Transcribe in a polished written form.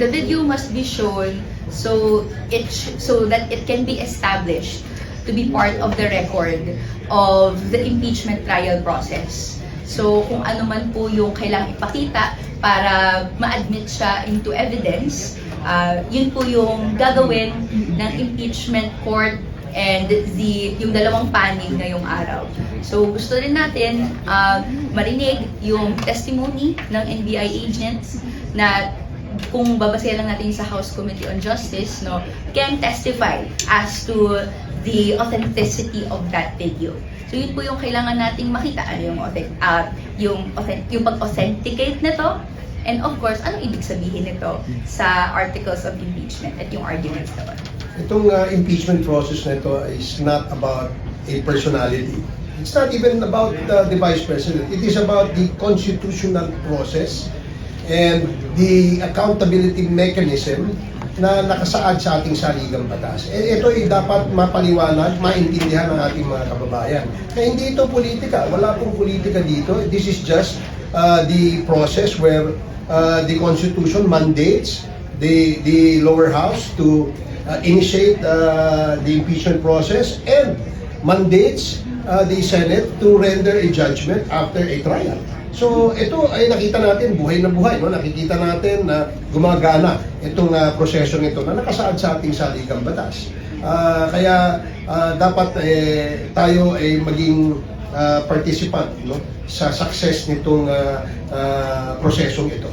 The video must be shown so that it can be established to be part of the record of the impeachment trial process. So kung ano man po yung kailangang ipakita para ma-admit siya into evidence, yun po yung gagawin ng impeachment court and yung dalawang panig ngayong araw. So gusto rin natin marinig yung testimony ng NBI agents na kung babasahin lang natin sa House Committee on Justice, no, can testify as to the authenticity of that video. So yun po yung kailangan nating makita, ano yung pag-authenticate nito, and of course, anong ibig sabihin nito sa articles of impeachment at yung arguments naman. Itong impeachment process na ito is not about a personality. It's not even about the Vice President. It is about the constitutional process and the accountability mechanism na nakasaad sa ating saligang batas. Ito ay dapat mapaliwanag, maintindihan ng ating mga kababayan. Kaya hindi ito politika. Wala pong politika dito. This is just the process where the Constitution mandates the lower house to initiate the impeachment process and mandates the Senate to render a judgment after a trial. So ito ay nakita natin buhay na buhay, no? Nakikita natin na gumagana itong prosesong ito na nakasaad sa ating saligang batas. Kaya dapat tayo ay maging participant, no, sa success nitong prosesong ito.